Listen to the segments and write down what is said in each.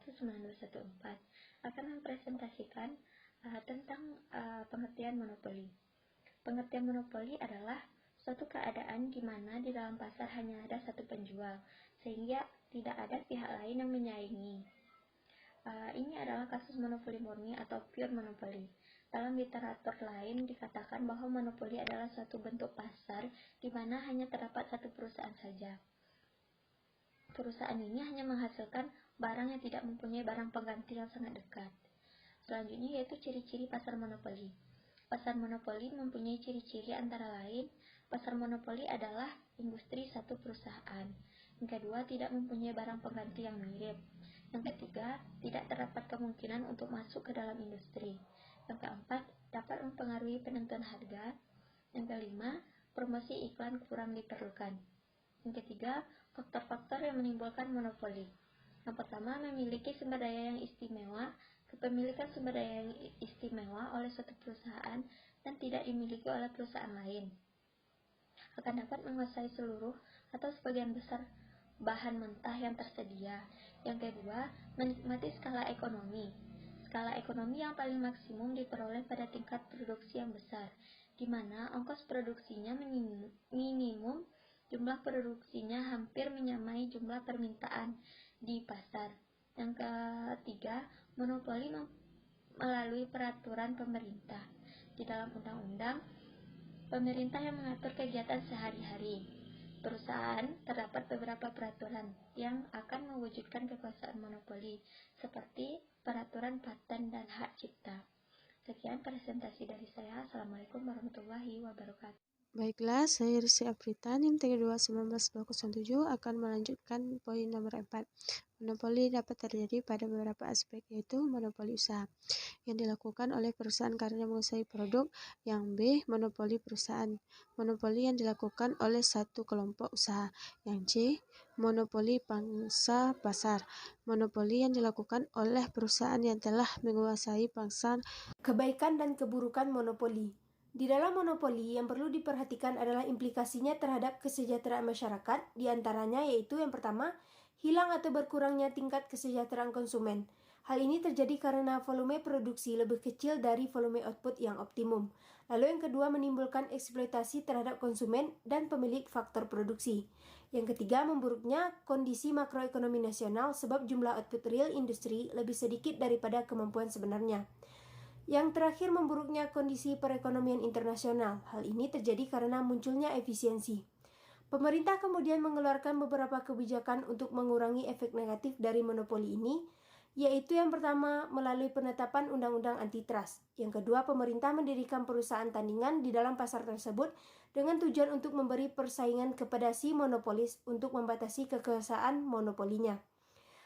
9214 akan mempresentasikan tentang pengertian monopoli. Pengertian monopoli adalah suatu keadaan di mana di dalam pasar hanya ada satu penjual, sehingga tidak ada pihak lain yang menyaingi. Ini adalah kasus monopoli murni atau pure monopoli. Dalam literatur lain dikatakan bahwa monopoli adalah suatu bentuk pasar di mana hanya terdapat satu perusahaan saja. Perusahaan ini hanya menghasilkan barang yang tidak mempunyai barang pengganti yang sangat dekat. Selanjutnya yaitu ciri-ciri pasar monopoli. Pasar monopoli mempunyai ciri-ciri antara lain, pasar monopoli adalah industri satu perusahaan. Yang kedua, tidak mempunyai barang pengganti yang mirip. Yang ketiga, tidak terdapat kemungkinan untuk masuk ke dalam industri. Yang keempat, dapat mempengaruhi penentuan harga. Yang kelima, promosi iklan kurang diperlukan. Yang ketiga, faktor-faktor yang menimbulkan monopoli. Yang pertama, memiliki sumber daya yang istimewa. Kepemilikan sumber daya yang istimewa oleh suatu perusahaan dan tidak dimiliki oleh perusahaan lain akan dapat menguasai seluruh atau sebagian besar bahan mentah yang tersedia. Yang kedua, menikmati skala ekonomi. Skala ekonomi yang paling maksimum diperoleh pada tingkat produksi yang besar, di mana ongkos produksinya minimum, jumlah produksinya hampir menyamai jumlah permintaan di pasar. Yang ketiga, monopoli melalui peraturan pemerintah. Di dalam undang-undang, pemerintah yang mengatur kegiatan sehari-hari perusahaan, terdapat beberapa peraturan yang akan mewujudkan kekuasaan monopoli, seperti peraturan paten dan hak cipta. Sekian presentasi dari saya. Assalamualaikum warahmatullahi wabarakatuh. Baiklah, saya Rizky Afrita, NIM 3219207 akan melanjutkan poin nomor 4. Monopoli dapat terjadi pada beberapa aspek, yaitu monopoli usaha yang dilakukan oleh perusahaan karena menguasai produk. Yang B, monopoli perusahaan, monopoli yang dilakukan oleh satu kelompok usaha. Yang C, monopoli pangsa pasar, monopoli yang dilakukan oleh perusahaan yang telah menguasai pasar. Kebaikan dan keburukan monopoli. Di dalam monopoli, yang perlu diperhatikan adalah implikasinya terhadap kesejahteraan masyarakat, diantaranya yaitu yang pertama, hilang atau berkurangnya tingkat kesejahteraan konsumen. Hal ini terjadi karena volume produksi lebih kecil dari volume output yang optimum. Lalu yang kedua, menimbulkan eksploitasi terhadap konsumen dan pemilik faktor produksi. Yang ketiga, memburuknya kondisi makroekonomi nasional sebab jumlah output real industri lebih sedikit daripada kemampuan sebenarnya. Yang terakhir, memburuknya kondisi perekonomian internasional. Hal ini terjadi karena munculnya efisiensi. Pemerintah kemudian mengeluarkan beberapa kebijakan untuk mengurangi efek negatif dari monopoli ini, yaitu yang pertama, melalui penetapan undang-undang antitrust. Yang kedua, pemerintah mendirikan perusahaan tandingan di dalam pasar tersebut dengan tujuan untuk memberi persaingan kepada si monopolis untuk membatasi kekuasaan monopolinya.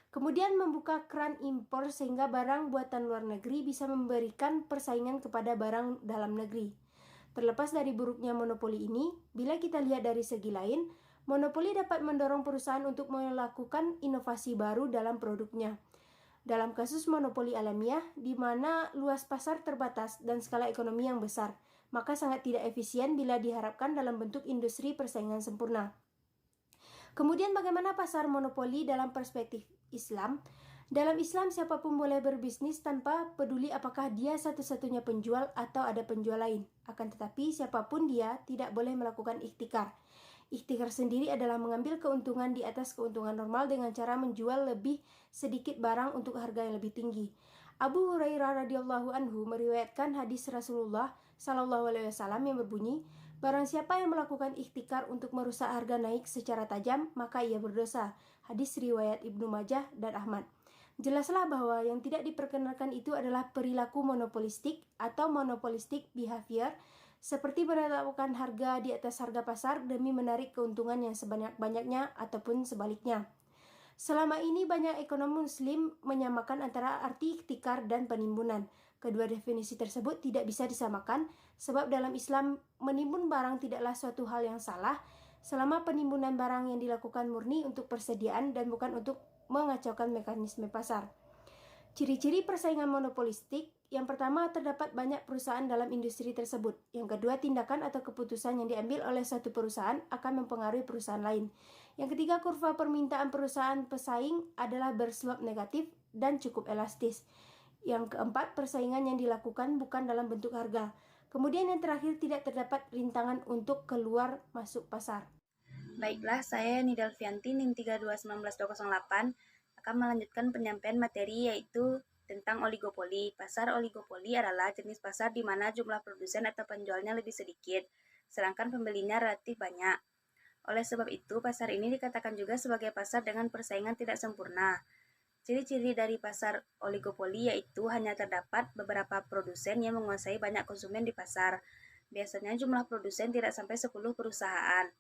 Kemudian membuka keran impor sehingga barang buatan luar negeri bisa memberikan persaingan kepada barang dalam negeri. Terlepas dari buruknya monopoli ini, bila kita lihat dari segi lain, monopoli dapat mendorong perusahaan untuk melakukan inovasi baru dalam produknya. Dalam kasus monopoli alamiah, di mana luas pasar terbatas dan skala ekonomi yang besar, maka sangat tidak efisien bila diharapkan dalam bentuk industri persaingan sempurna. Kemudian bagaimana pasar monopoli dalam perspektif Islam? Dalam Islam, siapapun boleh berbisnis tanpa peduli apakah dia satu-satunya penjual atau ada penjual lain. Akan tetapi, siapapun dia tidak boleh melakukan ikhtikar. Ikhtikar sendiri adalah mengambil keuntungan di atas keuntungan normal dengan cara menjual lebih sedikit barang untuk harga yang lebih tinggi. Abu Hurairah radhiyallahu anhu meriwayatkan hadis Rasulullah sallallahu alaihi wasallam yang berbunyi, barang siapa yang melakukan ikhtikar untuk merusak harga naik secara tajam, maka ia berdosa. Hadis riwayat Ibnu Majah dan Ahmad. Jelaslah bahwa yang tidak diperkenalkan itu adalah perilaku monopolistik atau monopolistic behavior, seperti menetapkan harga di atas harga pasar demi menarik keuntungan yang sebanyak-banyaknya ataupun sebaliknya. Selama ini banyak ekonom muslim menyamakan antara arti ikhtikar dan penimbunan. Kedua definisi tersebut tidak bisa disamakan sebab dalam Islam menimbun barang tidaklah suatu hal yang salah selama penimbunan barang yang dilakukan murni untuk persediaan dan bukan untuk mengacaukan mekanisme pasar. Ciri-ciri persaingan monopolistik. Yang pertama, terdapat banyak perusahaan dalam industri tersebut. Yang kedua, tindakan atau keputusan yang diambil oleh satu perusahaan akan mempengaruhi perusahaan lain. Yang ketiga, kurva permintaan perusahaan pesaing adalah berslop negatif dan cukup elastis. Yang keempat, persaingan yang dilakukan bukan dalam bentuk harga. Kemudian yang terakhir, tidak terdapat rintangan untuk keluar masuk pasar. Baiklah, saya Nidal Fianti, NIM 3219208, akan melanjutkan penyampaian materi yaitu tentang oligopoli. Pasar oligopoli adalah jenis pasar di mana jumlah produsen atau penjualnya lebih sedikit, sedangkan pembelinya relatif banyak. Oleh sebab itu, pasar ini dikatakan juga sebagai pasar dengan persaingan tidak sempurna. Ciri-ciri dari pasar oligopoli yaitu hanya terdapat beberapa produsen yang menguasai banyak konsumen di pasar. Biasanya jumlah produsen tidak sampai 10 perusahaan.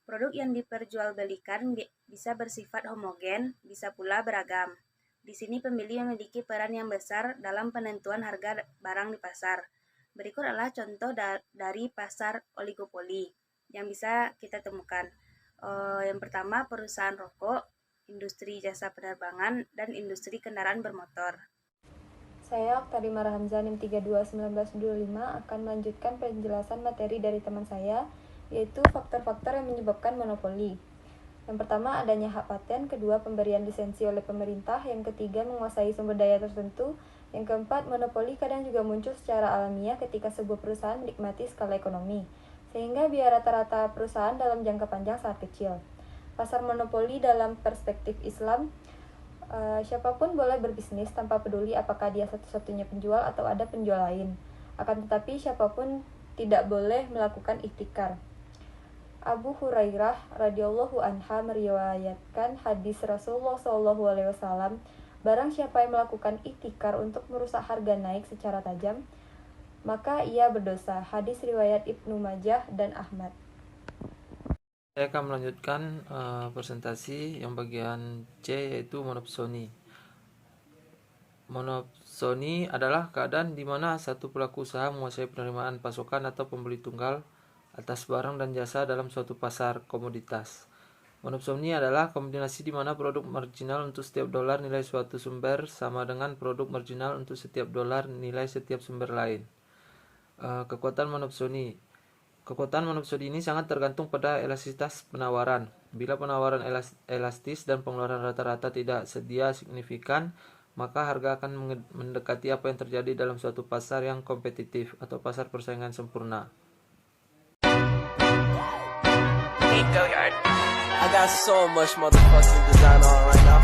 Produk yang diperjualbelikan bisa bersifat homogen, bisa pula beragam. Di sini pembeli memiliki peran yang besar dalam penentuan harga barang di pasar. Berikut adalah contoh dari pasar oligopoli yang bisa kita temukan. Yang pertama, perusahaan rokok, industri jasa penerbangan, dan industri kendaraan bermotor. Saya Oktari Marhamzah, NIM 321925, akan melanjutkan penjelasan materi dari teman saya, yaitu faktor-faktor yang menyebabkan monopoli. Yang pertama, adanya hak paten. Kedua, pemberian lisensi oleh pemerintah. Yang ketiga, menguasai sumber daya tertentu. Yang keempat, monopoli kadang juga muncul secara alamiah ketika sebuah perusahaan menikmati skala ekonomi, sehingga biaya rata-rata perusahaan dalam jangka panjang sangat kecil. Pasar monopoli dalam perspektif Islam, siapapun boleh berbisnis tanpa peduli apakah dia satu-satunya penjual atau ada penjual lain. Akan tetapi siapapun tidak boleh melakukan ihtikar. Abu Hurairah radhiyallahu anha meriwayatkan hadis Rasulullah SAW, barang siapa yang melakukan ihtikar untuk merusak harga naik secara tajam, maka ia berdosa. Hadis riwayat Ibnu Majah dan Ahmad. Saya akan melanjutkan presentasi yang bagian C, yaitu monopsoni. Monopsoni adalah keadaan di mana satu pelaku usaha menguasai penerimaan pasokan atau pembeli tunggal atas barang dan jasa dalam suatu pasar komoditas. Monopsoni adalah kombinasi di mana produk marginal untuk setiap dolar nilai suatu sumber sama dengan produk marginal untuk setiap dolar nilai setiap sumber lain. Kekuatan monopsoni ini sangat tergantung pada elastisitas penawaran. Bila penawaran elastis dan pengeluaran rata-rata tidak sedia signifikan, maka harga akan mendekati apa yang terjadi dalam suatu pasar yang kompetitif atau pasar persaingan sempurna. I got so much motherfucking design on right now.